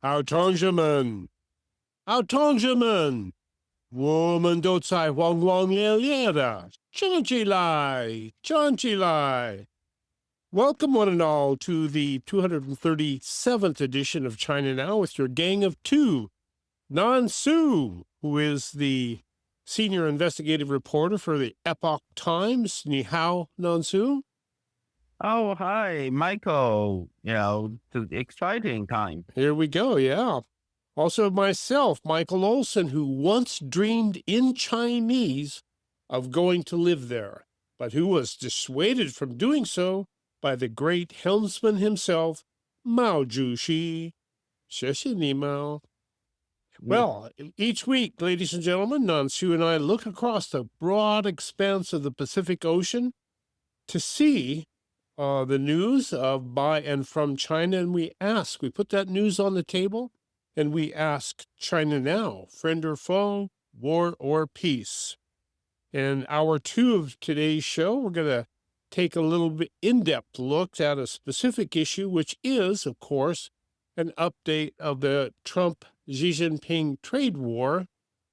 同志们，同志们，我们都在轰轰烈烈的站起来，站起来！Welcome, one and all, to the 237th edition of China Now with your gang of two. Nan Su, who is the senior investigative reporter for the Epoch Times. Ni hao, Nan Su. Oh, hi, Michael. It's exciting time. Here we go, yeah. Also, myself, Michael Olson, who once dreamed in Chinese of going to live there, but who was dissuaded from doing so by the great helmsman himself, Mao Zedong. 谢谢你, Mao. Well, each week, ladies and gentlemen, Nansu and I look across the broad expanse of the Pacific Ocean to see the news of by and from China, and we put that news on the table, and we ask China now, friend or foe, war or peace. In hour 2 of today's show, we're going to take a little bit in-depth look at a specific issue, which is, of course, an update of the Trump-Xi Jinping trade war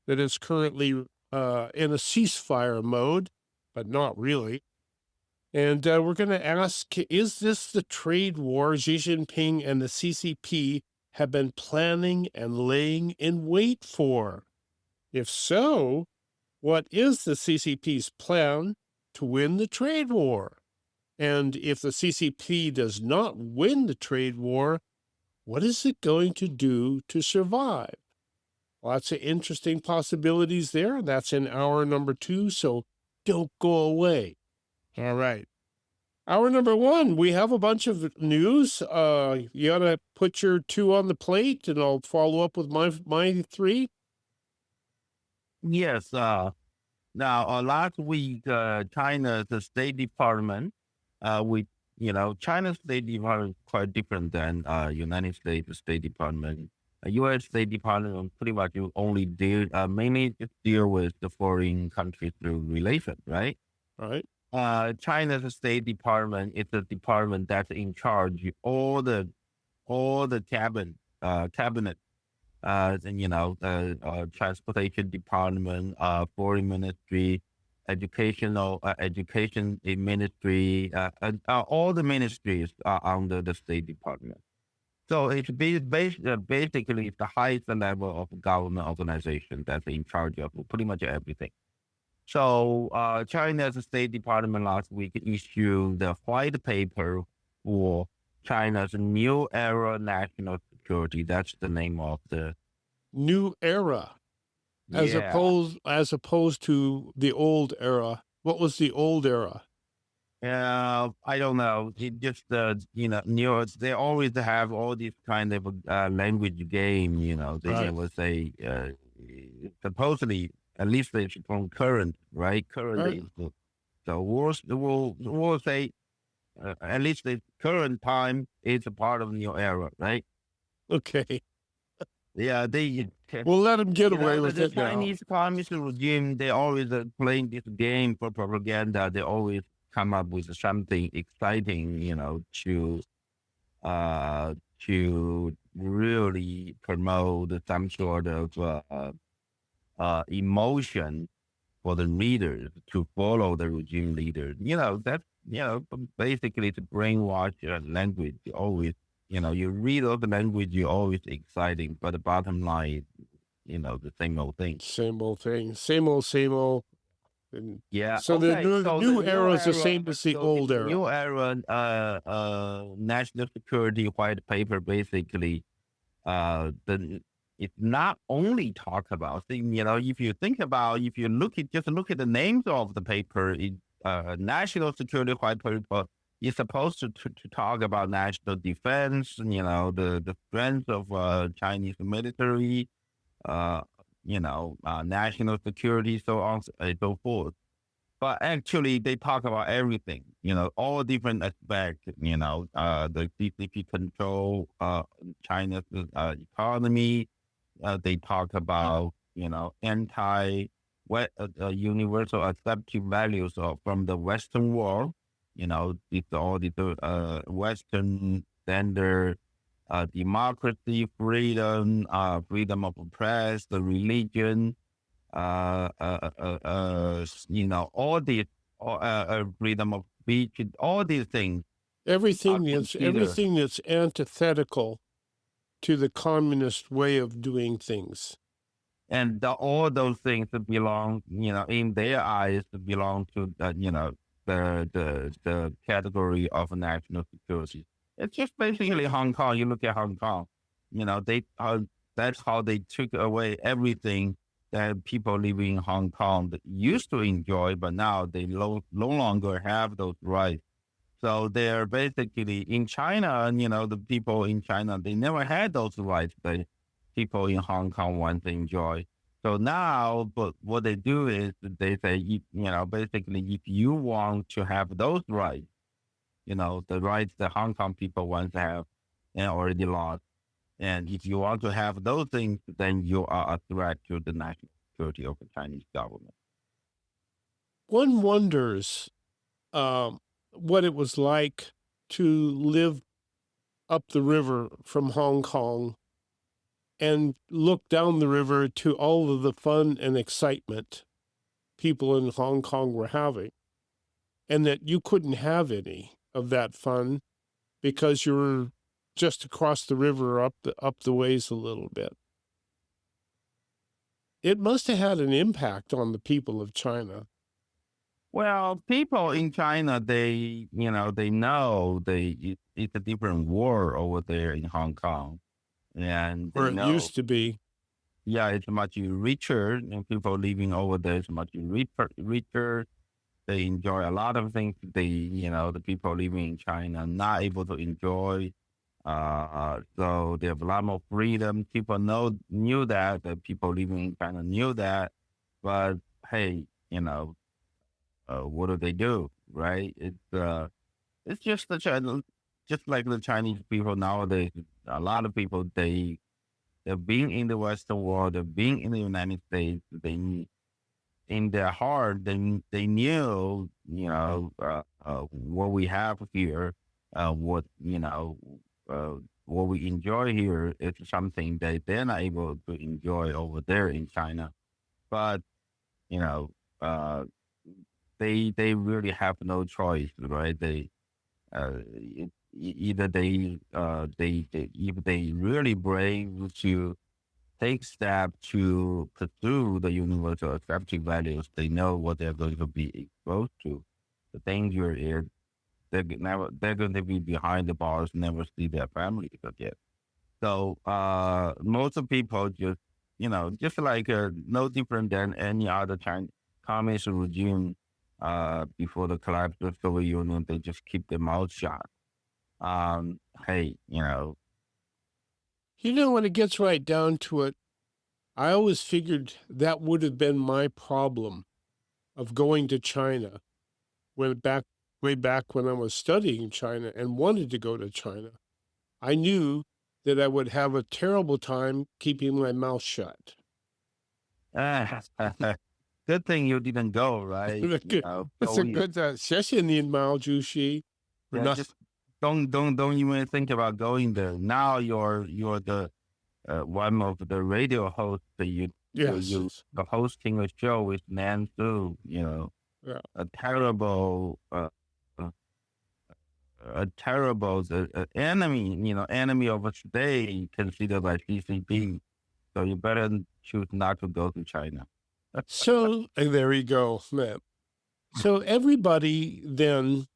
that is currently in a ceasefire mode, but not really. And we're going to ask, is this the trade war Xi Jinping and the CCP have been planning and laying in wait for? If so, what is the CCP's plan to win the trade war? And if the CCP does not win the trade war, what is it going to do to survive? Lots of interesting possibilities there. That's in hour number 2, so don't go away. All right. Hour number 1, we have a bunch of news. You got to put your 2 on the plate, and I'll follow up with my 3. Yes. Now, last week, China's State Department, China's State Department is quite different than United States State Department. U.S. State Department pretty much you only mainly just deal with the foreign countries through relation, right? Right. China's State Department is the department that's in charge of all the cabinet, transportation department, foreign ministry, education ministry, all the ministries are under the State Department. So it's basically it's the highest level of government organization that's in charge of pretty much everything. So China's State Department last week issued the white paper for China's New Era National Security. That's the name of the New Era, as opposed to the old era. What was the old era? I don't know. It just they always have all these kind of language game. They will say supposedly. At least it's from current, right? Currently, right. So we'll say at least the current time is a part of the new era, right? Okay. Yeah, we'll let them get away with it. The Chinese communist regime, they always playing this game for propaganda. They always come up with something exciting, to really promote some sort of emotion for the readers to follow the regime leader. That's basically to brainwash language. Always, you read all the language, you're always exciting, but the bottom line, the same old thing. Same old thing. Same old. And yeah. So okay. the new era is the same as the old era. New era, national security white paper, basically, it's not only talk about, if you look at the names of the paper, national security white paper is supposed to talk about national defense, the strength of Chinese military, national security, so on and so forth. But actually, they talk about everything, all different aspects, the CCP control China's economy. They talk about, universal accepted values from the Western world. It's all the Western standard democracy, freedom, freedom of the press, the religion, all these, freedom of speech, all these things are considered. Everything that's antithetical to the communist way of doing things. And all those things that belong, in their eyes, belong to the category of national security. It's just basically Hong Kong. You look at Hong Kong, they that's how they took away everything that people living in Hong Kong that used to enjoy, but now they no longer have those rights. So they're basically in China, the people in China, they never had those rights that people in Hong Kong want to enjoy. So now, but what they do is they say, basically, if you want to have those rights, the rights that Hong Kong people want to have and already lost. And if you want to have those things, then you are a threat to the national security of the Chinese government. One wonders what it was like to live up the river from Hong Kong and look down the river to all of the fun and excitement people in Hong Kong were having, and that you couldn't have any of that fun because you were just across the river up the ways a little bit. It must have had an impact on the people of China. Well, people in China, they know it's a different world over there in Hong Kong, and they Where it know, used to be. yeah, it's much richer, and people living over there is much richer. They enjoy a lot of things. The people living in China are not able to enjoy. So they have a lot more freedom. People knew that. The people living in China knew that, but hey, what do? Right? It's just just like the Chinese people nowadays. A lot of people they've been in the Western world, they've been in the United States. They in their heart they knew what we have here, what we enjoy here is something that they're not able to enjoy over there in China. But you know, uh, they really have no choice, right? Either they if they really brave to take steps to pursue the universal accepting values, they know what they're going to be exposed to. The danger is they're going to be behind the bars, never see their families again. So most of people just like no different than any other Chinese communist regime before the collapse of the Soviet Union, they just keep their mouth shut. Hey, When it gets right down to it, I always figured that would have been my problem of going to China way back when I was studying China and wanted to go to China. I knew that I would have a terrible time keeping my mouth shut. good thing you didn't go, right? That's a good 谢谢您毛主席. Just don't even think about going there. Now you're the one of the radio hosts that you're hosting a show with Nan Su, a terrible enemy, enemy of today considered by CCP. So you better choose not to go to China. So there you go, man. So everybody then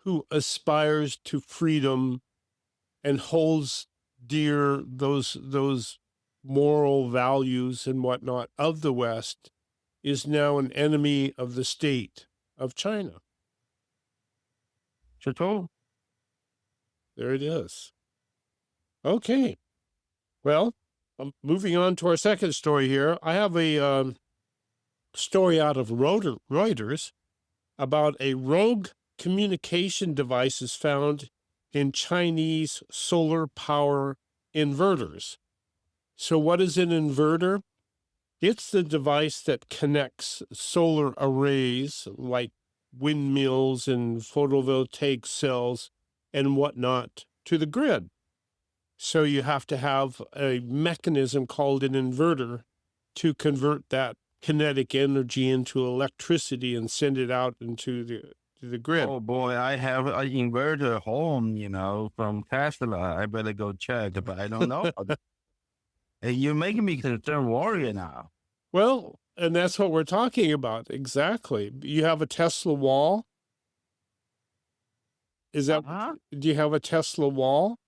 who aspires to freedom and holds dear those moral values and whatnot of the West is now an enemy of the state of China. True. There it is. Okay. Well, moving on to our second story here. I have a story out of Reuters about a rogue communication devices found in Chinese solar power inverters. So what is an inverter? It's the device that connects solar arrays like windmills and photovoltaic cells and whatnot to the grid. So you have to have a mechanism called an inverter to convert that kinetic energy into electricity and send it out into the grid. Oh boy, I have an inverter home, from Tesla. I better go check, but I don't know. Hey, you're making me concerned warrior now. Well, and that's what we're talking about. Exactly. You have a Tesla wall. Is that, Uh-huh. do you have a Tesla wall?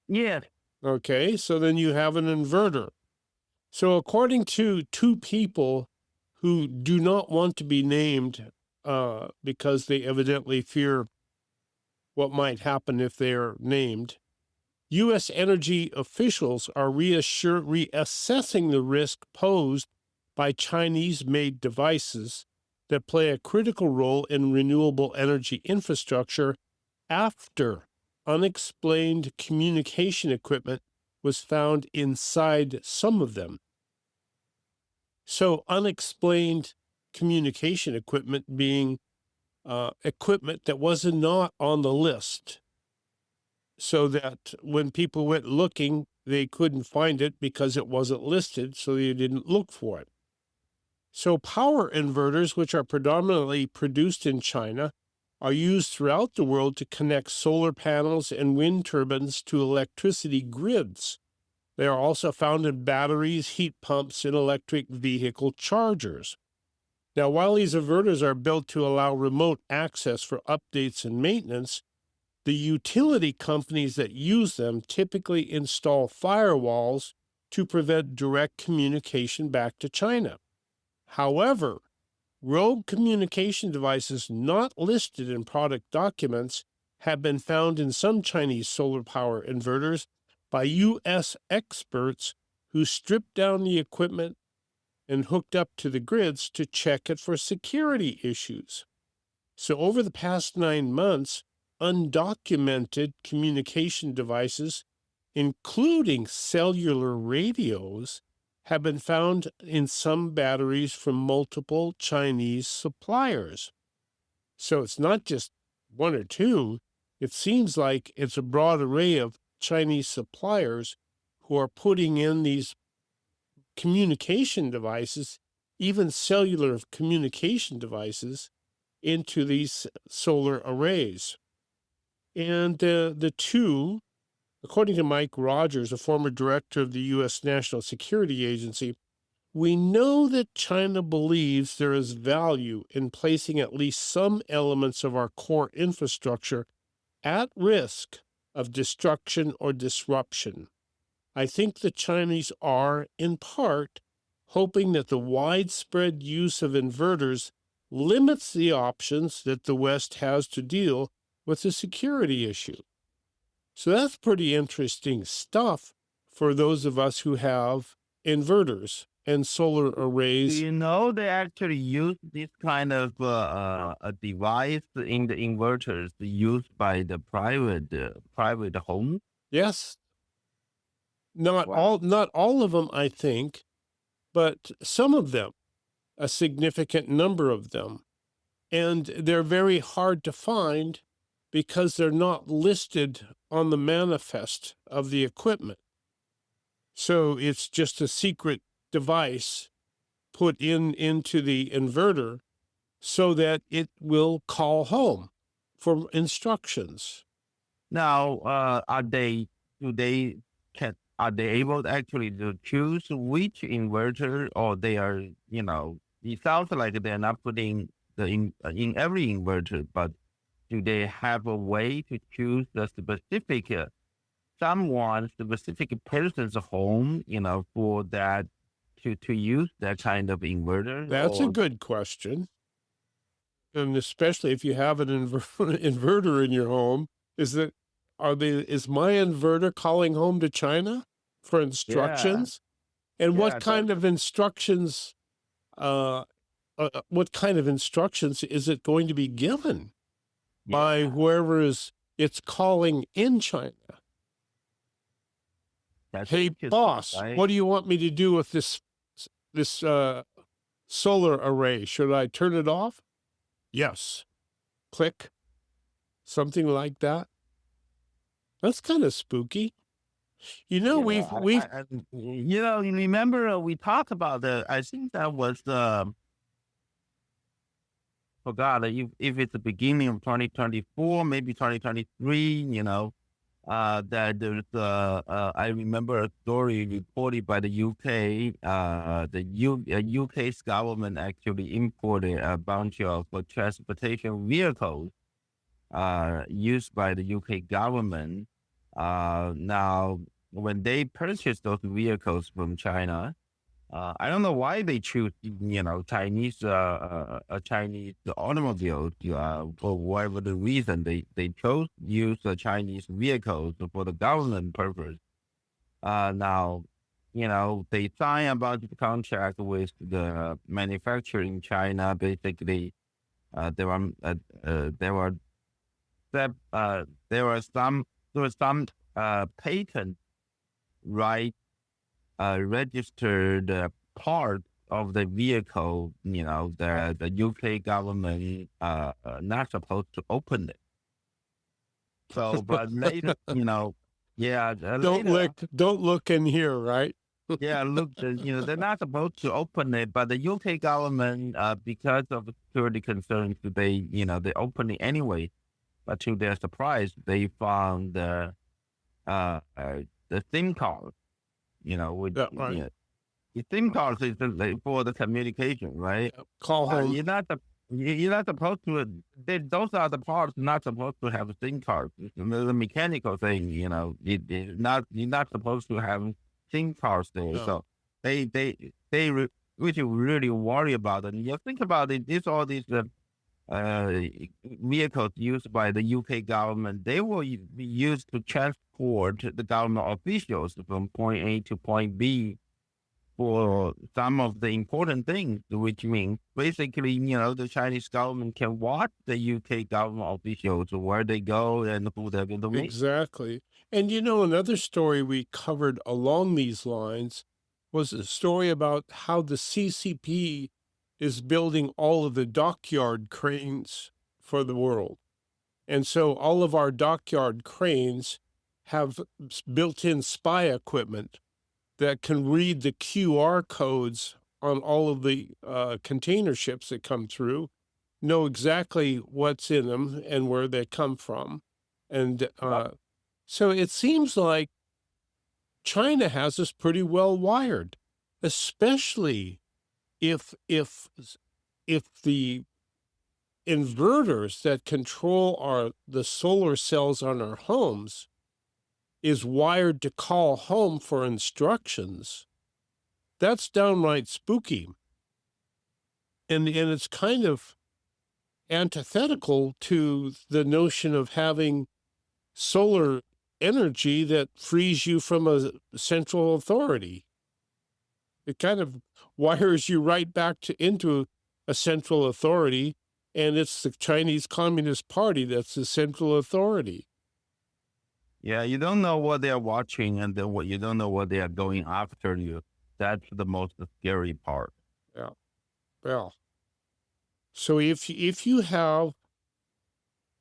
Yes. Okay, so then you have an inverter. So according to two people who do not want to be named because they evidently fear what might happen if they're named, U.S. energy officials are reassessing the risk posed by Chinese-made devices that play a critical role in renewable energy infrastructure after unexplained communication equipment was found inside some of them. So unexplained communication equipment being equipment that was not on the list, so that when people went looking, they couldn't find it because it wasn't listed, so they didn't look for it. So power inverters, which are predominantly produced in China, are used throughout the world to connect solar panels and wind turbines to electricity grids. They are also found in batteries, heat pumps, and electric vehicle chargers. Now, while these inverters are built to allow remote access for updates and maintenance, the utility companies that use them typically install firewalls to prevent direct communication back to China. However, rogue communication devices not listed in product documents have been found in some Chinese solar power inverters by U.S. experts who stripped down the equipment and hooked up to the grids to check it for security issues. So over the past 9 months, undocumented communication devices, including cellular radios, have been found in some batteries from multiple Chinese suppliers. So it's not just one or two. It seems like it's a broad array of Chinese suppliers who are putting in these communication devices, even cellular communication devices, into these solar arrays. And the two, according to Mike Rogers, a former director of the U.S. National Security Agency, we know that China believes there is value in placing at least some elements of our core infrastructure at risk of destruction or disruption. I think the Chinese are, in part, hoping that the widespread use of inverters limits the options that the West has to deal with the security issue. So that's pretty interesting stuff for those of us who have inverters and solar Do arrays. you know they actually use this kind of a device in the inverters used by the private home? Yes, not Wow. all of them, I think, but some of them, a significant number of them. And they're very hard to find because they're not listed on the manifest of the equipment. So it's just a secret device put into the inverter so that it will call home for instructions. Now, are they able actually to choose which inverter, or they are, it sounds like they're not putting in every inverter, but do they have a way to choose the specific specific person's home, for that to use that kind of inverter? That's a Or good question. And especially if you have an inverter in your home, is my inverter calling home to China for yeah, instructions? And yeah, what kind of instructions is it going to be given by yeah, whoever it's calling in China? that's Hey, interesting, boss, right? what do you want me to do with this solar array? Should I turn it off? Yes. Click. Something like that. That's kind of spooky. You know, You we've know, we've you remember we talked about I think that was forgot if it's the beginning of 2024, maybe 2023. That there's I remember a story reported by the UK. UK's government actually imported a bunch of transportation vehicles used by the UK government. Now, when they purchased those vehicles from China, I don't know why they choose, Chinese automobiles, for whatever the reason they chose to use the Chinese vehicles for the government purpose. Now, they sign about the contract with the manufacturer in China. Basically, there were there were that there was some patent right registered part of the vehicle, the UK government not supposed to open it. So, but later, yeah, later, don't look in here, right? yeah, look, they're not supposed to open it, but the UK government, because of security concerns, they open it anyway. But to their surprise, they found the SIM card, with Yeah, right. the SIM card is for the communication, right? Call home. You're not supposed to. Those are the parts not supposed to have a SIM card. The mechanical thing, you're not supposed to have SIM cards there. No. So which you really worry about it. And you think about it. All these uh, vehicles used by the UK government, they will be used to transport the government officials from point A to point B for some of the important things, which means basically, the Chinese government can watch the UK government officials where they go and who they're going to meet. Exactly. And another story we covered along these lines was a story about how the CCP is building all of the dockyard cranes for the world. And so all of our dockyard cranes have built-in spy equipment that can read the QR codes on all of the container ships that come through, know exactly what's in them and where they come from. And so it seems like China has us pretty well wired, especially if the inverters that control the solar cells on our homes is wired to call home for instructions. That's downright spooky. And it's kind of antithetical to the notion of having solar energy that frees you from a central authority. It kind of wires you right back into a central authority, and it's the Chinese Communist Party that's the central authority. Yeah, you don't know what they're watching, and you don't know what they are going after you. That's the most scary part. Yeah. Well, so if you have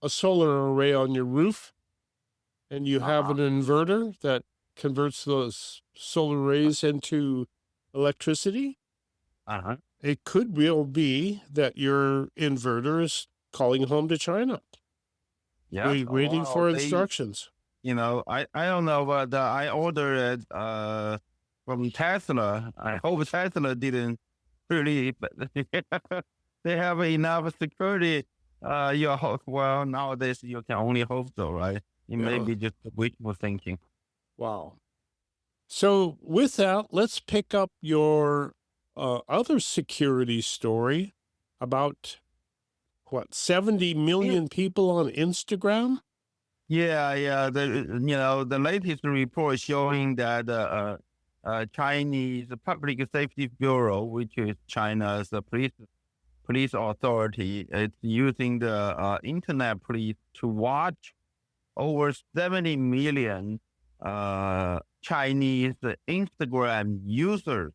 a solar array on your roof and you have an inverter that converts those solar rays into electricity, it could well be that your inverter is calling home to China. Yeah, waiting for instructions. I don't know, but I ordered it from Tesla. I hope Tesla didn't really, but they have enough security. Well, nowadays you can only hope so, right? It may be just wishful thinking. Wow. So with that, let's pick up your other security story about 70 million people on Instagram? Yeah. The latest report showing that Chinese Public Safety Bureau, which is China's police authority, is using the internet police to watch over 70 million Chinese Instagram users.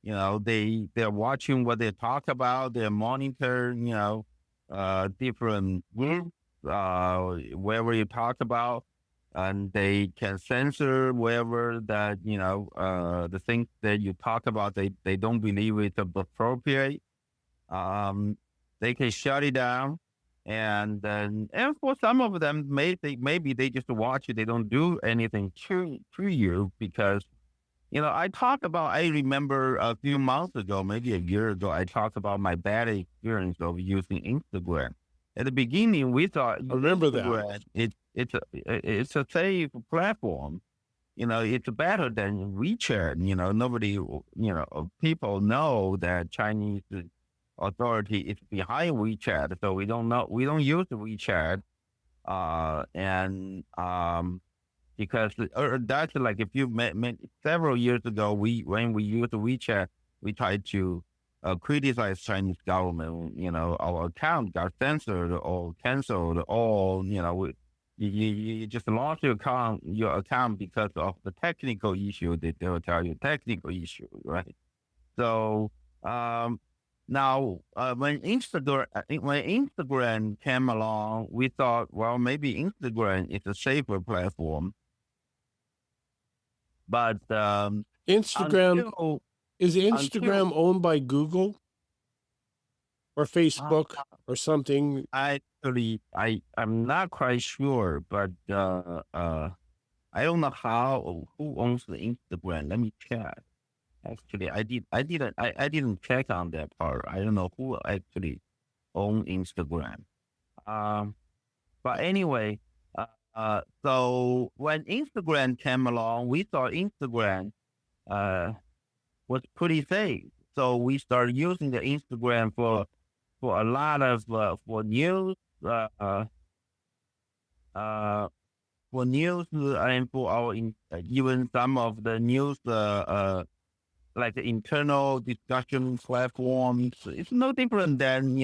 They're watching what they talk about. They monitor, different groups, wherever you talk about. and they can censor wherever that the things that you talk about they don't believe it's appropriate. Um, they can shut it down, and for some of them, maybe they just watch it. They don't do anything to you because I remember a few months ago, maybe a year ago, I talked about my bad experience of using Instagram. At the beginning, we thought I remember that. Instagram it's a safe platform. It's better than WeChat. Nobody, people know that Chinese authority is behind WeChat, so we don't use WeChat, and because that's like if you met several years ago, when we used WeChat, we tried to criticize Chinese government. Our account got censored or canceled, or you just lost your account because of the technical issue. They'll tell you technical issue, right? So now when Instagram came along, we thought, well, maybe Instagram is a safer platform. But Instagram until is until Instagram owned by Google or uh, Facebook or something? I'm not quite sure, but I don't know who owns the Instagram. Let me check. Actually, I didn't check on that part. I don't know who actually owns Instagram. Um, but anyway, so when Instagram came along, we thought Instagram uh was pretty safe. So we started using the Instagram for a lot of for news, uh, uh, uh, and for our even some of the news, like the internal discussion platforms. It's no different than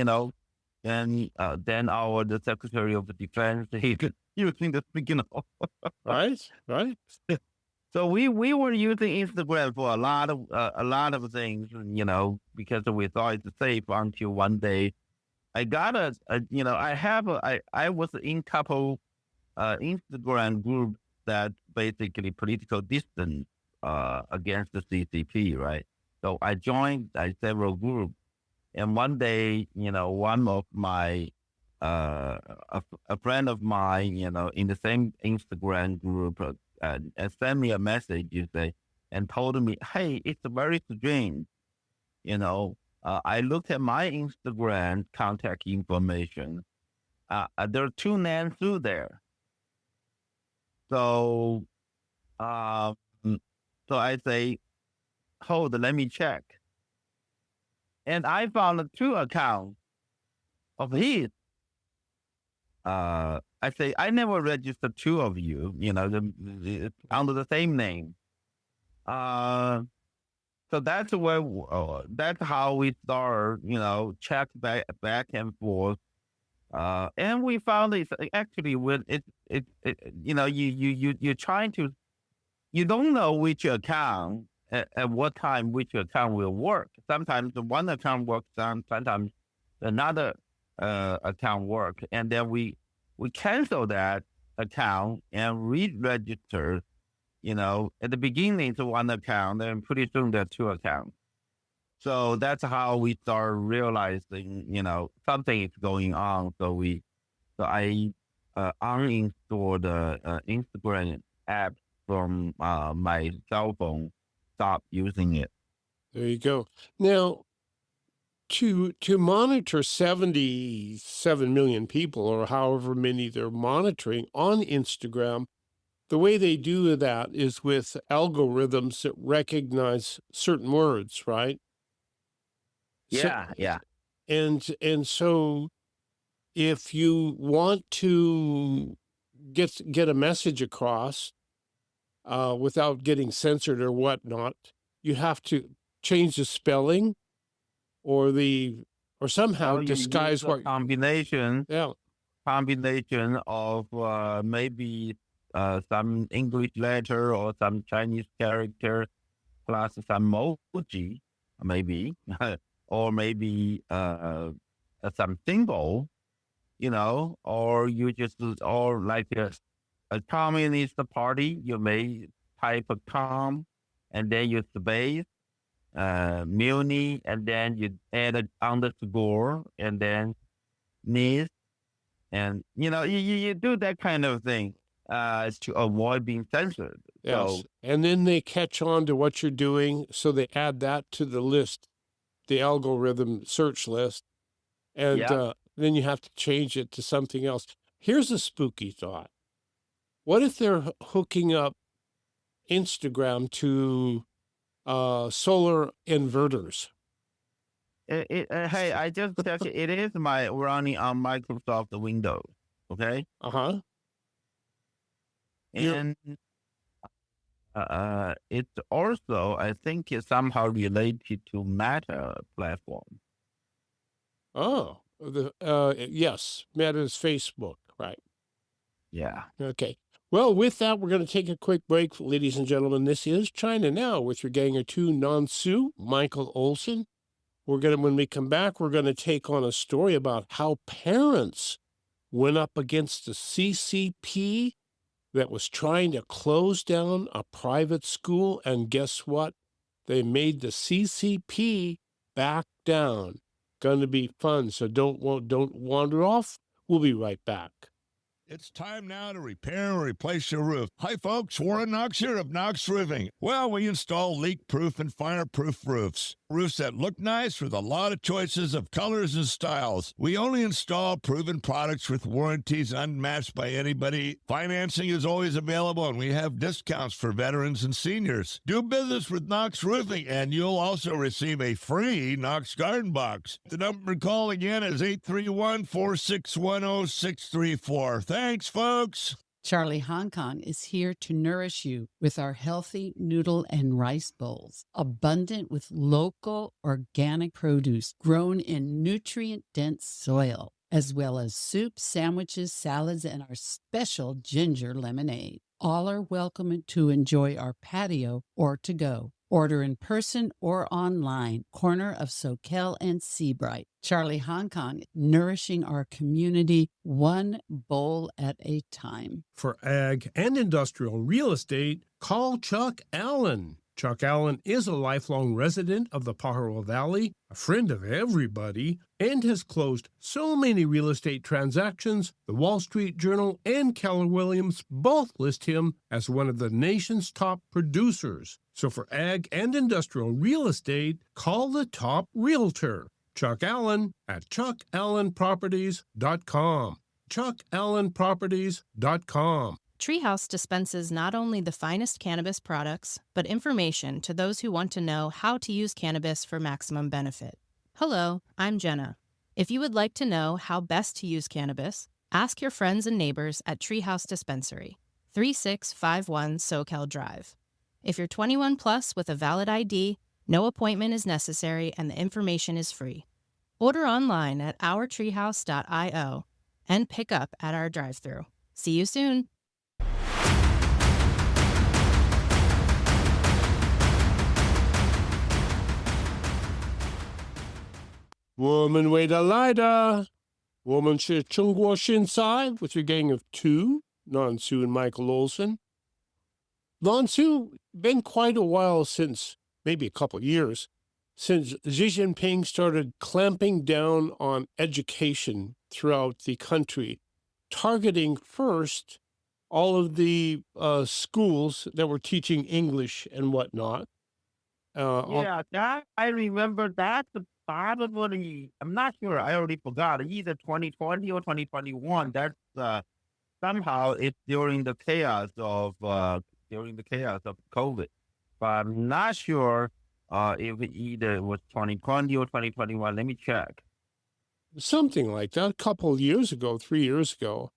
than our the Secretary of the Defense using the signal. Right, right. So we were using Instagram for a lot of things, because we thought it's safe until one day I got I was in couple Instagram groups that basically political distance against the CCP, right? So I joined several groups, and one day, one of my a friend of mine, in the same Instagram group, sent me a message, and told me, "Hey, it's very strange, I looked at my Instagram contact information. There are two names through there. So, um, so I say, hold, let me check, and I found two accounts of his. I say I never registered two of you, under the same name. Uh, so that's how we start, check back and forth. And we found it's actually when you're trying to, you don't know which account at what time which account will work. Sometimes the one account works, sometimes another account work, and then we cancel that account and re-register. At the beginning it's one account, and pretty soon there are two accounts. So that's how we start realizing, something is going on. So I uninstalled the Instagram app from my cell phone, stop using it. There you go. Now, to monitor 77 million people or however many they're monitoring on Instagram, the way they do that is with algorithms that recognize certain words, right? So, Yeah. and so if you want to get a message across without getting censored or whatnot, you have to change the spelling or somehow Well, you use disguise a what. Yeah, combination of maybe some English letter or some Chinese character plus some emoji, maybe, or maybe some symbol, or you just, or like a communist party, you may type a com, and then you space, muni, and then you add an underscore, and then nis, and you do that kind of thing to avoid being censored. Yes. So And then they catch on to what you're doing. So they add that to the list, the algorithm search list. And yeah, then you have to change it to something else. Here's a spooky thought. What if they're hooking up Instagram to solar inverters? hey, I just checked it. It is running on Microsoft Windows. Okay, Uh-huh. You're, and it's also, I think, it's somehow related to Meta platform. yes, Meta's Facebook, right. Yeah. Okay. Well, with that, we're going to take a quick break, ladies and gentlemen. This is China Now with your gang of two, Nansu, Michael Olson. When we come back, we're going to take on a story about how parents went up against the CCP that was trying to close down a private school. And guess what? They made the CCP back down. Going to be fun. So don't wander off. We'll be right back. It's time now to repair and replace your roof. Hi, folks. Warren Knox here of Knox Roofing. Well, we install leak-proof and fireproof roofs. Roofs that look nice with a lot of choices of colors and styles. We only install proven products with warranties unmatched by anybody. Financing is always available, and we have discounts for veterans and seniors. Do business with Knox Roofing, and you'll also receive a free Knox Garden Box. The number to call again is 831-461-0634. Thanks, folks. Charlie Hong Kong is here to nourish you with our healthy noodle and rice bowls, abundant with local organic produce grown in nutrient-dense soil, as well as soup, sandwiches, salads, and our special ginger lemonade. All are welcome to enjoy our patio or to go. Order in person or online, corner of Soquel and Seabright. Charlie Hong Kong, nourishing our community one bowl at a time. For ag and industrial real estate, call Chuck Allen. Chuck Allen is a lifelong resident of the Pajaro Valley, a friend of everybody, and has closed so many real estate transactions, the Wall Street Journal and Keller Williams both list him as one of the nation's top producers. So for ag and industrial real estate, call the top realtor, Chuck Allen, at chuckallenproperties.com. chuckallenproperties.com. Treehouse dispenses not only the finest cannabis products, but information to those who want to know how to use cannabis for maximum benefit. Hello, I'm Jenna. If you would like to know how best to use cannabis, ask your friends and neighbors at Treehouse Dispensary, 3651 Soquel Drive. If you're 21 plus with a valid ID, no appointment is necessary and the information is free. Order online at ourtreehouse.io and pick up at our drive-thru. See you soon. Woman way的来的，我们是中国现在 with your gang of two, Nansu and Michael Olson. Nansu, been quite a while since, maybe a couple years, since Xi Jinping started clamping down on education throughout the country, targeting first all of the schools that were teaching English and whatnot. Yeah, that I remember that probably, I'm not sure, I already forgot, either 2020 or 2021. That's somehow it's during the chaos of COVID. But I'm not sure if it either was 2020 or 2021. Let me check. Something like that, a couple of years ago, 3 years ago.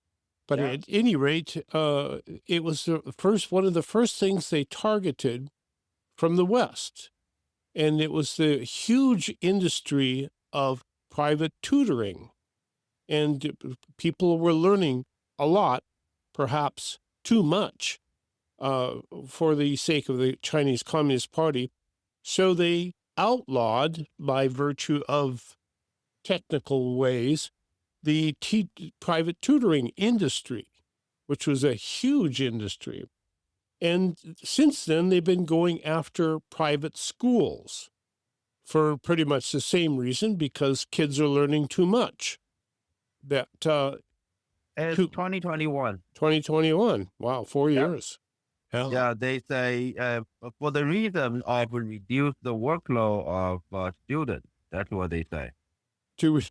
But Yeah. at any rate, it was one of the first things they targeted from the West. And it was the huge industry of private tutoring. And people were learning a lot, perhaps too much, for the sake of the Chinese Communist Party. So they outlawed, by virtue of technical ways, the private tutoring industry, which was a huge industry. And since then, they've been going after private schools for pretty much the same reason, because kids are learning too much. That It's two- 2021. 2021. Wow, 4 years. Hell. Yeah, they say for the reason of reduce the workload of students. That's what they say. To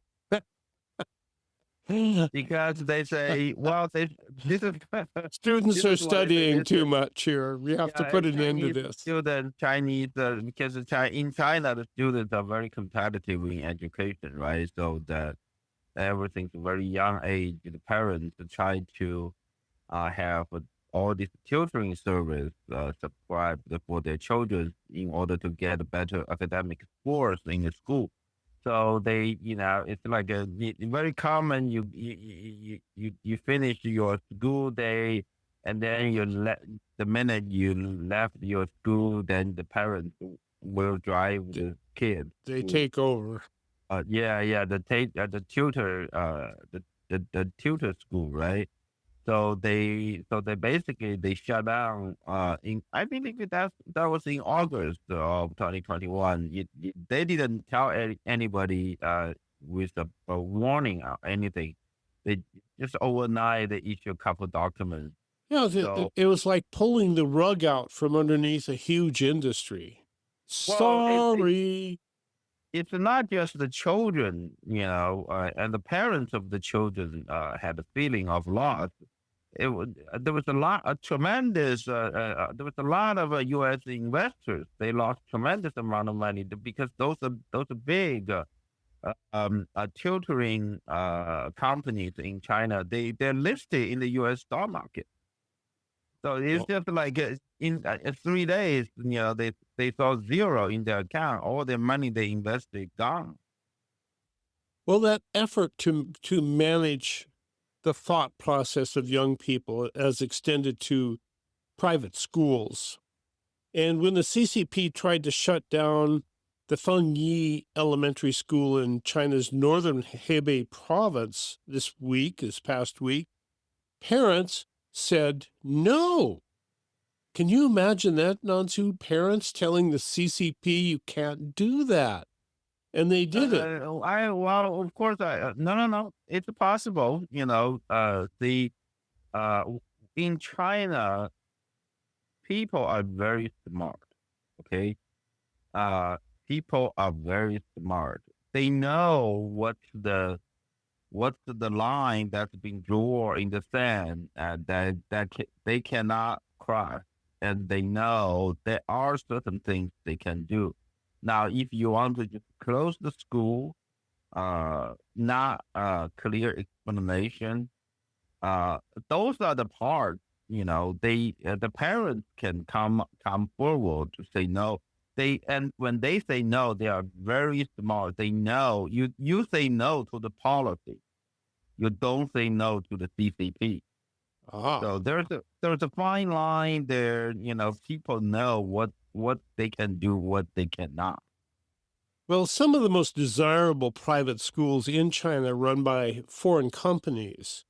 Because they say, well, this is students this are is what it studying is. too much here. We have to Yeah, put an end to Chinese this. Students, Chinese, because in China, the students are very competitive in education, right? So that everything's very young age. The parents try to have all this tutoring service subscribed for their children in order to get better academic scores in the school. So they, it's like very common. You finish your school day, and then the minute you left your school, then the parents will drive the kids. They take over. The tutor, the tutor school, right? So they basically they shut down. I believe that was in August of 2021. They didn't tell anybody with a warning or anything. They just overnight they issue a couple documents. Yeah, So- it was like pulling the rug out from underneath a huge industry. Well, Sorry. It's not just the children, and the parents of the children had a feeling of loss. There was there was a lot of U.S. investors. They lost tremendous amount of money because those are big tutoring companies in China. They're listed in the U.S. stock market. So it's just like in 3 days, they saw zero in their account. All their money they invested gone. Well, that effort to manage the thought process of young people as extended to private schools. And when the CCP tried to shut down the Fengyi Elementary School in China's northern Hebei province this past week, parents said no. Can you imagine that, Nansu? Parents telling the CCP you can't do that. And they did it. Well, of course, no. It's possible, in China, people are very smart. Okay, people are very smart. They know what's the line that's been drawn in the sand they cannot cross, and they know there are certain things they can do. Now, if you want to just close the school, not clear explanation, those are the parts. The parents can come forward to say no. And when they say no, they are very smart. They know you say no to the policy. You don't say no to the CCP. So there's a fine line there. People know what they can do, what they cannot. Well, some of the most desirable private schools in China run by foreign companies,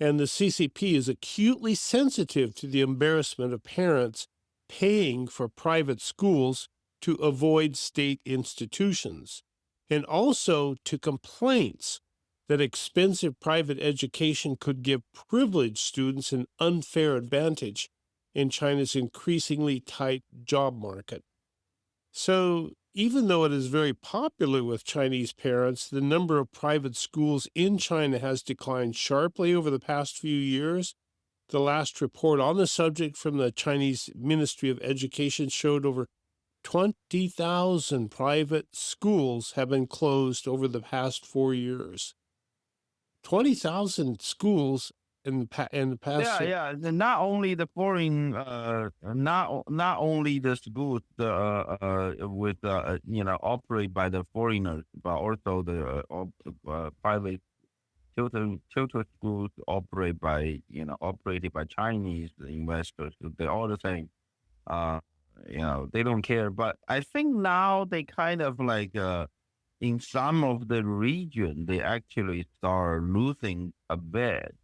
and the CCP is acutely sensitive to the embarrassment of parents paying for private schools to avoid state institutions, and also to complaints that expensive private education could give privileged students an unfair advantage in China's increasingly tight job market. So, even though it is very popular with Chinese parents, the number of private schools in China has declined sharply over the past few years. The last report on the subject from the Chinese Ministry of Education showed over 20,000 private schools have been closed over the past 4 years. 20,000 schools in the past. Yeah. Not only the foreign, not only the schools with operate by the foreigners, but also the private tutor schools operated by Chinese investors. They're all the same. They don't care. But I think now they kind of like in some of the region they actually start losing a bit.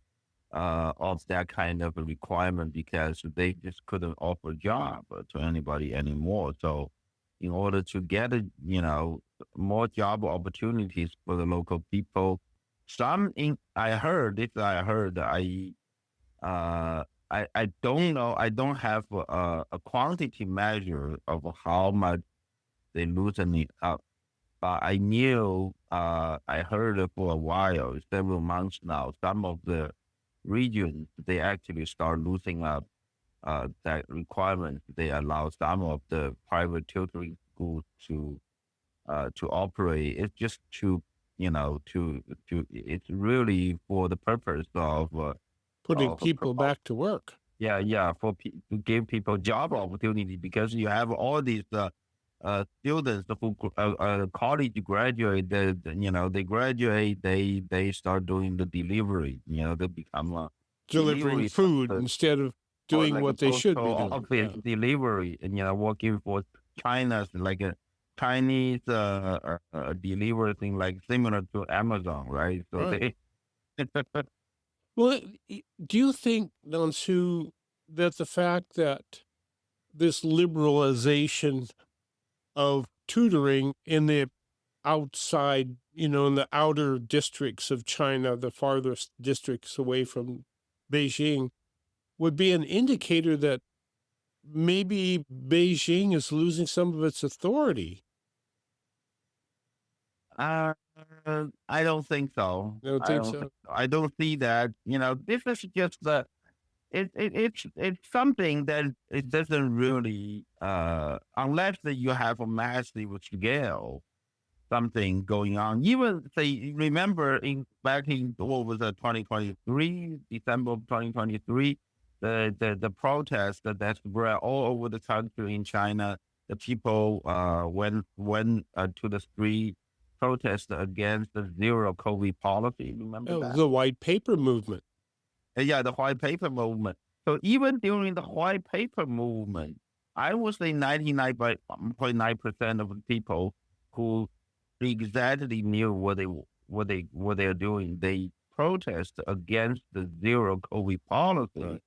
of that kind of a requirement because they just couldn't offer a job to anybody anymore. So, in order to get more job opportunities for the local people, I heard this. Uh, I don't know. I don't have a quantity measure of how much they loosen it up. But I knew, I heard it for a while, several months now. Some of the regions they actually start loosening up that requirement. They allow some of the private tutoring schools to operate. It's just to it's really for the purpose Putting of people back to work. yeah, to give people job opportunity because you have all these students who college graduate. They graduate. They start doing the delivery. They become a Delivering delivery food person instead of or doing like a what they should postal be doing. office Yeah. delivery, and working for China's like a Chinese delivery thing, like similar to Amazon, right? So Right. they Well, do you think, Nansu, that the fact that this liberalization of tutoring in the outside, in the outer districts of China, the farthest districts away from Beijing, would be an indicator that maybe Beijing is losing some of its authority? Uh, I don't think so. I don't I think don't think so. so. I don't see that. This is just it's something that it doesn't really unless that you have a massive scale something going on. Even say remember back in what was it 2023 December of 2023 the protest that spread all over the country in China. The people went to the street protest against the zero COVID policy. Remember Oh, that? the white paper movement. Yeah, the white paper movement. So even during the white paper movement, I would say 99.9% of the people who exactly knew what they're doing. They protest against the zero COVID policy. Right.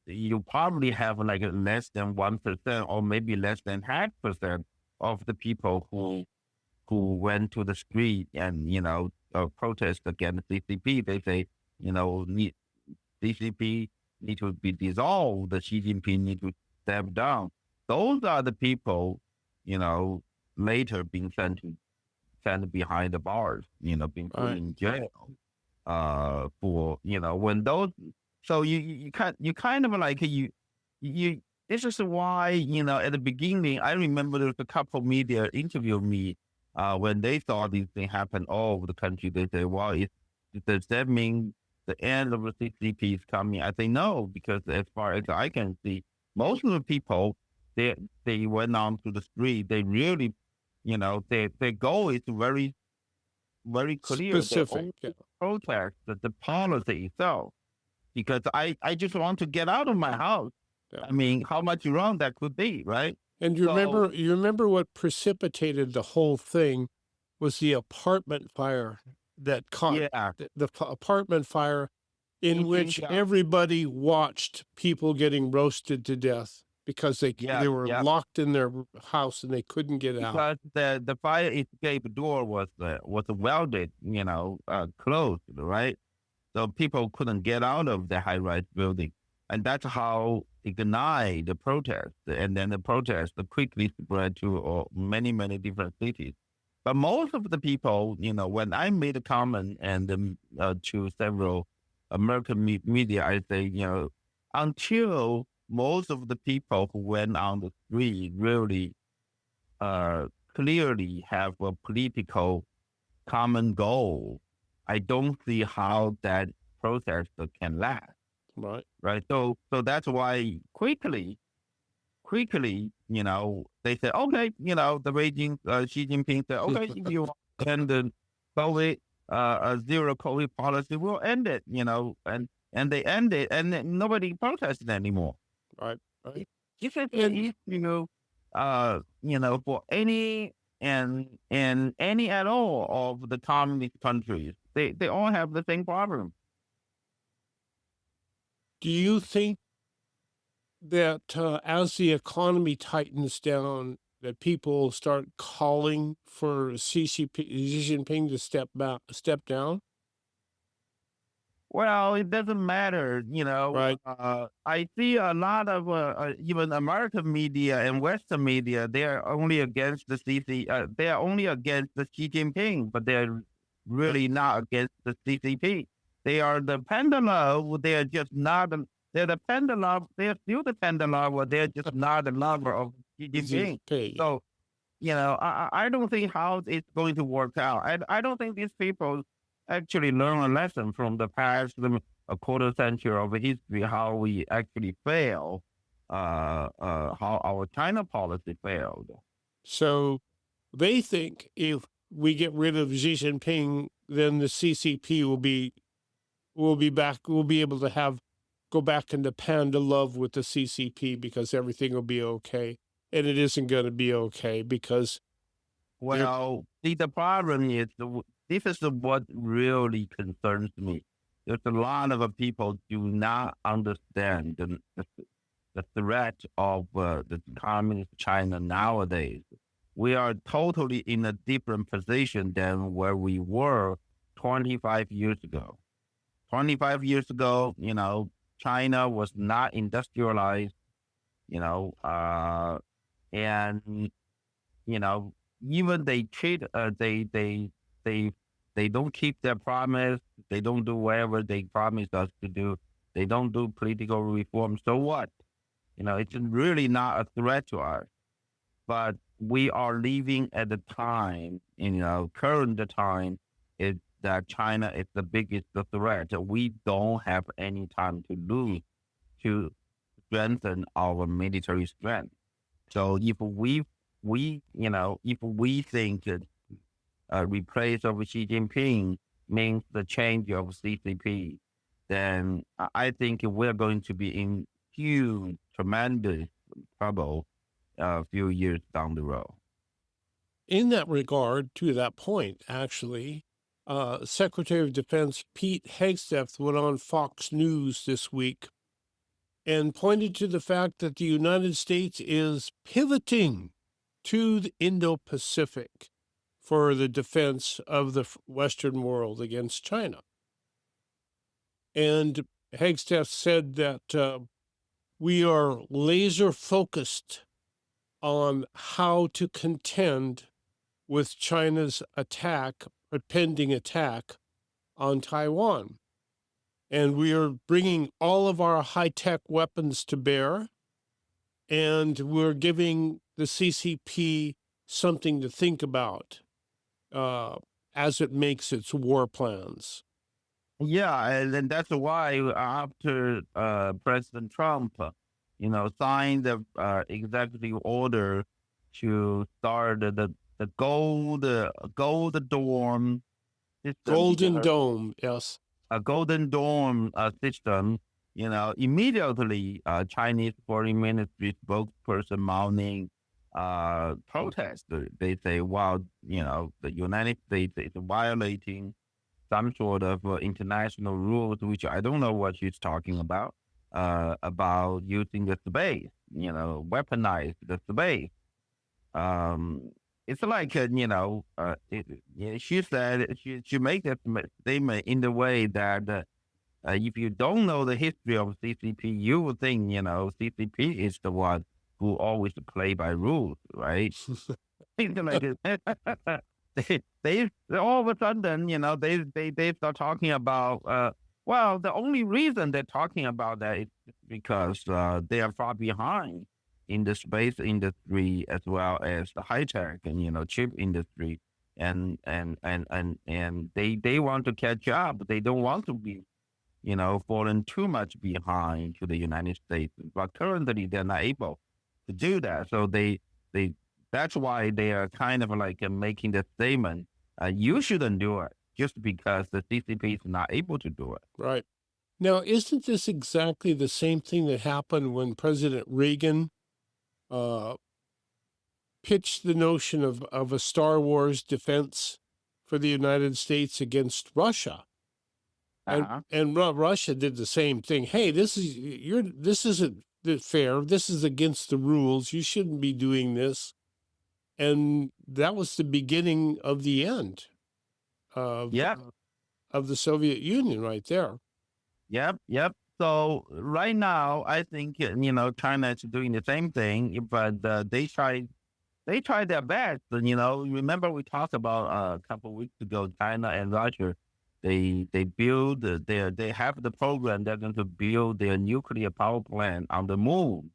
You probably have like less than 1% or maybe less than 0.5% of the people who went to the street and protest against CCP. They say CCP need to be dissolved. The Xi Jinping need to step down. Those are the people, later being sent behind the bars, being put Right. in jail. For when those, so you kind of like you. This is why at the beginning I remember there was a couple media interviewed me when they saw these things happen all over the country. They say, "Well, does that mean the end of the CCP is coming?" I say no, because as far as I can see, most of the people they went on to the street. They really, their goal is very very clear. They Specific. only Yeah. protest the policy itself because I just want to get out of my house. Yeah. I mean, how much wrong that could be, right? And you remember what precipitated the whole thing was the apartment fire that caught Yeah, the apartment fire in which Shanghai. everybody watched people getting roasted to death because they Yeah, were yeah. locked in their house and they couldn't get out. Because the fire escape door was welded, closed, right? So people couldn't get out of the high-rise building, and that's how ignited the protest. And then the protest quickly spread to many different cities. But most of the people, when I made a comment and to several American media, I say, until most of the people who went on the street really clearly have a political common goal, I don't see how that process can last, Right. right? So that's why quickly, they said, okay, the Beijing Xi Jinping said, okay, if you want to end the COVID, zero COVID policy, we'll end it, and they end it, and then nobody protested anymore. Right. Right. This is And- the issue, for any and any at all of the communist countries. They all have the same problem. Do you think that as the economy tightens down, that people start calling for CCP Xi Jinping to step down? Well, it doesn't matter, Right. I see a lot of even American media and Western media. They are only against the they are only against the Xi Jinping, but they're really not against the CCP. They are the pendulum. They are just not. They're the pendulum. They're still the pendulum, but they're just not a lover of Xi Xi Jinping. Jinping. So I don't think how it's going to work out. I don't think these people actually learn a lesson from the past a quarter century of history, how we actually fail, how our China policy failed. So they think if we get rid of Xi Jinping, then the CCP will be back. We'll be able to go back into panda love with the CCP because everything will be okay, and it isn't going to be okay because they're Well, see, the problem is this is what really concerns me. There's a lot of people do not understand the threat of the communist China nowadays. We are totally in a different position than where we were 25 years ago. 25 years ago, China was not industrialized, you know, and you know, even they cheat, they they don't keep their promise. They don't do whatever they promised us to do. They don't do political reform. So what? It's really not a threat to us. But we are living at the time, current time is that China is the biggest threat. We don't have any time to lose to strengthen our military strength. So if we think that replace of Xi Jinping means the change of CCP, then I think we're going to be in huge, tremendous trouble a few years down the road. in that regard. To that point, actually, Secretary of Defense Pete Hegseth went on Fox News this week and pointed to the fact that the United States is pivoting to the Indo Pacific for the defense of the Western world against China. And Hegseth said that we are laser focused on how to contend with China's pending attack on Taiwan. And we are bringing all of our high-tech weapons to bear, and we're giving the CCP something to think about as it makes its war plans. Yeah, and then that's why after President Trump, signed the executive order to start the gold dorm system, Golden Dome, yes. a golden dorm system. Immediately Chinese Foreign Ministry spokesperson Mao Ning protest. They say, well, the United States is violating some sort of international rules, which I don't know what she's talking about using the space, weaponize the space. It's like, she said, she made that statement in the way that if you don't know the history of CCP, you would think, CCP is the one who always play by rules, right? It's like they all of a sudden, they start talking about, well, the only reason they're talking about that is because they are far behind in the space industry as well as the high tech and chip industry, and they want to catch up. They don't want to be fallen too much behind to the United States, but currently they're not able to do that. So they that's why they are kind of like making the statement, you shouldn't do it just because the CCP is not able to do it. Right. Now, isn't this exactly the same thing that happened when President Reagan pitched the notion of a Star Wars defense for the United States against Russia? and Russia did the same thing. Hey, this isn't fair. This is against the rules. You shouldn't be doing this. And that was the beginning of the end of Yep. of the Soviet Union right there. Yep. So right now, I think China is doing the same thing, but they try their best. And, remember we talked about a couple of weeks ago, China and Russia, they build they have the program. They're going to build their nuclear power plant on the moon.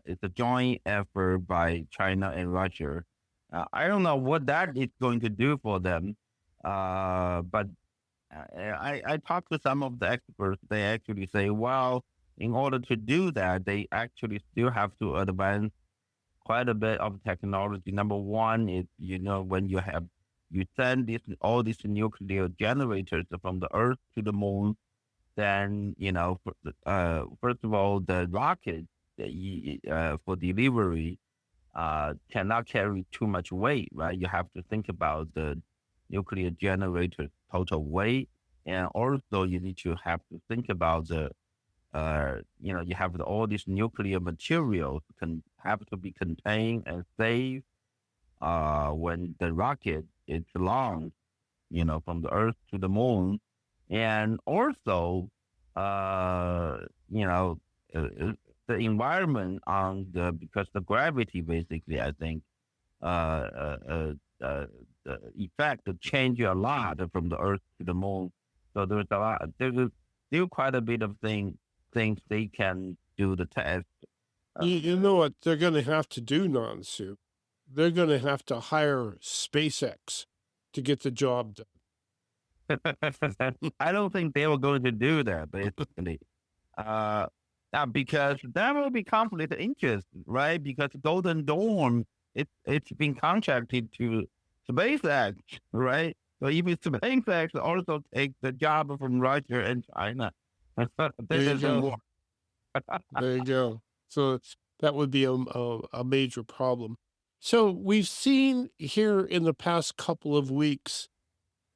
It's a joint effort by China and Russia. I don't know what that is going to do for them, but I talked to some of the experts. They actually say, well, in order to do that, they actually still have to advance quite a bit of technology. Number one is, when you send all these nuclear generators from the Earth to the moon, then, first of all, the rocket for delivery cannot carry too much weight, right? You have to think about the nuclear generator total weight, and also you need to have to think about the you have all these nuclear materials have to be contained and safe when the rocket is launched, from the Earth to the moon, and also the environment because the gravity basically, I think, the effect change a lot from the Earth to the moon. So there's still quite a bit of things they can do the test. You know what they're going to have to do, Nansu? They're going to have to hire SpaceX to get the job done. I don't think they were going to do that, basically. Because there will be conflict of interest, right? Because Golden Dawn, it's been contracted to SpaceX, right? So even SpaceX also takes the job from Russia and China. There you go. There you go. So that would be a major problem. So we've seen here in the past couple of weeks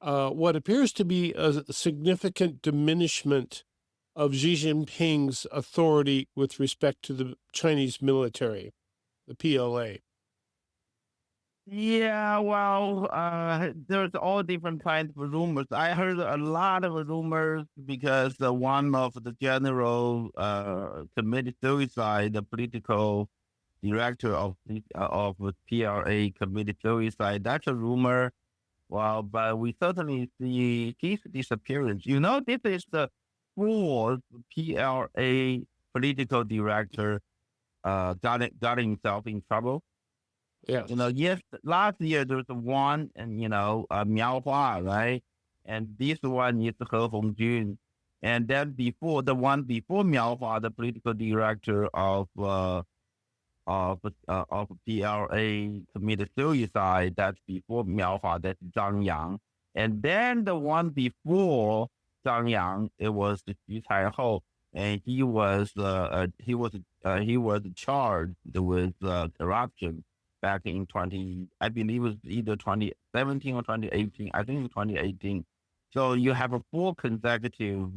what appears to be a significant diminishment of Xi Jinping's authority with respect to the Chinese military, the PLA. Yeah, well, there's all different kinds of rumors. I heard a lot of rumors because one of the general committed suicide, the political director of PRA committed suicide. That's a rumor. Well, but we certainly see his disappearance. This is the fourth PRA political director got himself in trouble. Yeah. Last year there was one, and Miao Hua, right? And this one is He Hongjun. And then before Miao Hua, the political director of PRA committed suicide. That's before Miao Hua. That's Zhang Yang. And then the one before Zhang Yang, it was Xu Caihou, and he was charged with corruption back in I believe it was either 2017 or 2018. I think it was 2018. So you have a four consecutive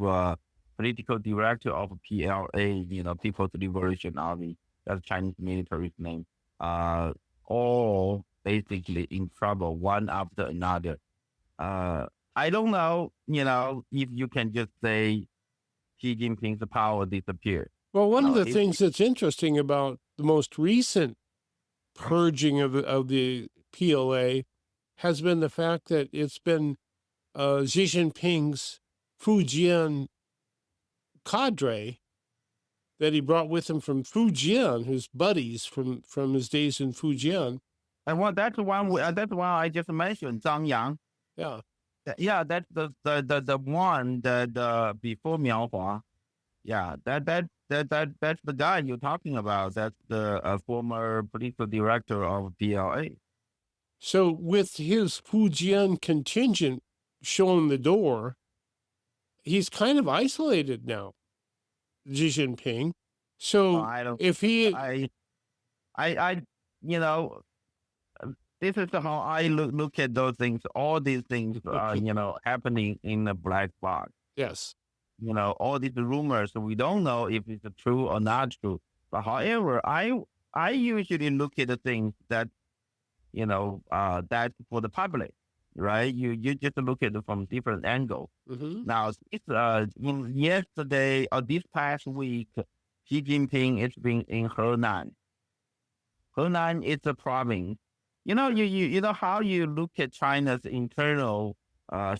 political director of PLA, People's Liberation Army, that's Chinese military's name, all basically in trouble, one after another. I don't know, if you can just say Xi Jinping's power disappeared. Well, one of the things that's interesting about the most recent purging of the PLA has been the fact that it's been Xi Jinping's Fujian cadre that he brought with him from Fujian, his buddies from his days in Fujian. And that's why I just mentioned Zhang Yang. Yeah. Yeah, that's the one that before Miao Hua. Yeah, that's the guy you're talking about. That's the former political director of PLA. So with his Fujian contingent showing the door, he's kind of isolated now, Xi Jinping. So I don't. if he, I this is how I look at those things. All these things are, happening in the black box. Yes. All these rumors, we don't know if it's true or not true. But however, I usually look at the things that, that's for the public, right? You just look at it from different angles. Hmm. Now, yesterday or this past week, Xi Jinping is being in Henan. Henan is a province. You know how you look at China's internal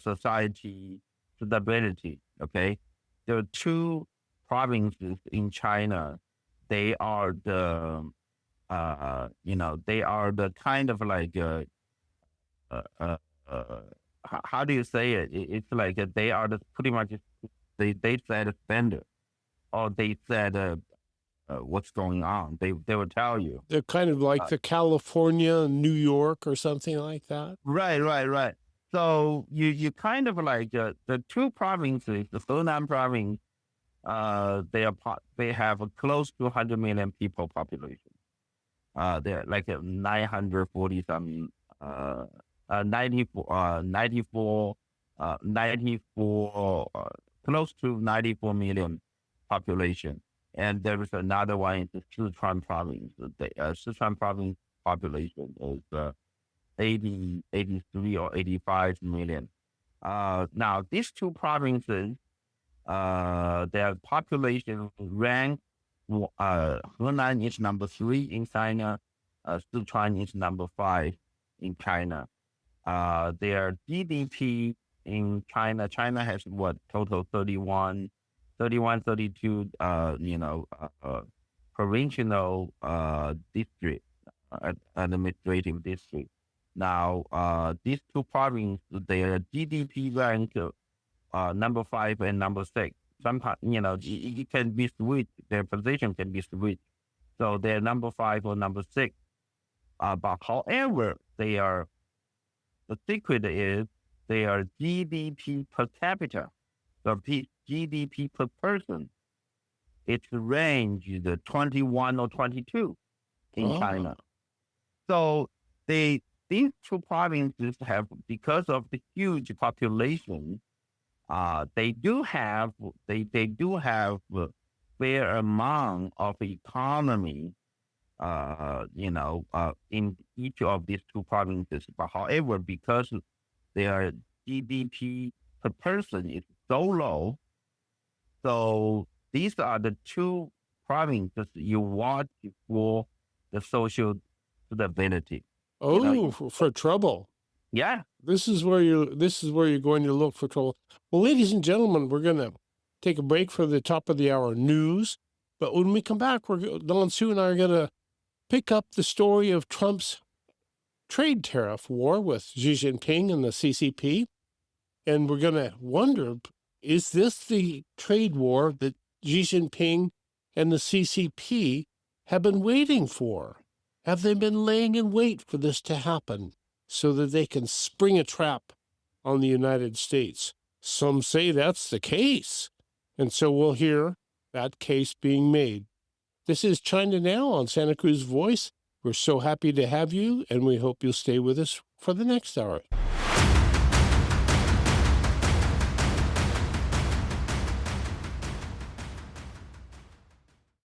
society stability. Okay, there are two provinces in China. They are they are the kind of like how do you say it? It's like they are the pretty much they set a standard, or they said what's going on. They will tell you. They're kind of like the California, New York, or something like that. Right. So you kind of like the two provinces, the Henan province, they have a close to 100 million people population. They're like 940 some 94 close to 94 million population. And there is another one in the Sichuan province. The Sichuan province population is 83 or 85 million. Now, these two provinces, their population rank, Henan is number 3 in China, Sichuan is number 5 in China. Their GDP in China has what, total 32 provincial district, administrative district. Now, these two provinces, their GDP rank number 5 and number 6. Sometimes, it can be switched. Their position can be switched. So they're number 5 or number 6. But however, the secret is their GDP per capita, the GDP per person, it's ranged 21 or 22 in China. So these two provinces have, because of the huge population, they do have a fair amount of economy, in each of these two provinces. But however, because their GDP per person is so low, so these are the two provinces you watch for the social stability. Oh, for trouble. Yeah. This is where you're going to look for trouble. Well, ladies and gentlemen, we're going to take a break for the top of the hour news. But when we come back, Don Sue and I are going to pick up the story of Trump's trade tariff war with Xi Jinping and the CCP. And we're going to wonder, is this the trade war that Xi Jinping and the CCP have been waiting for? Have they been laying in wait for this to happen so that they can spring a trap on the United States? Some say that's the case. And so we'll hear that case being made. This is China Now on Santa Cruz Voice. We're so happy to have you, and we hope you'll stay with us for the next hour.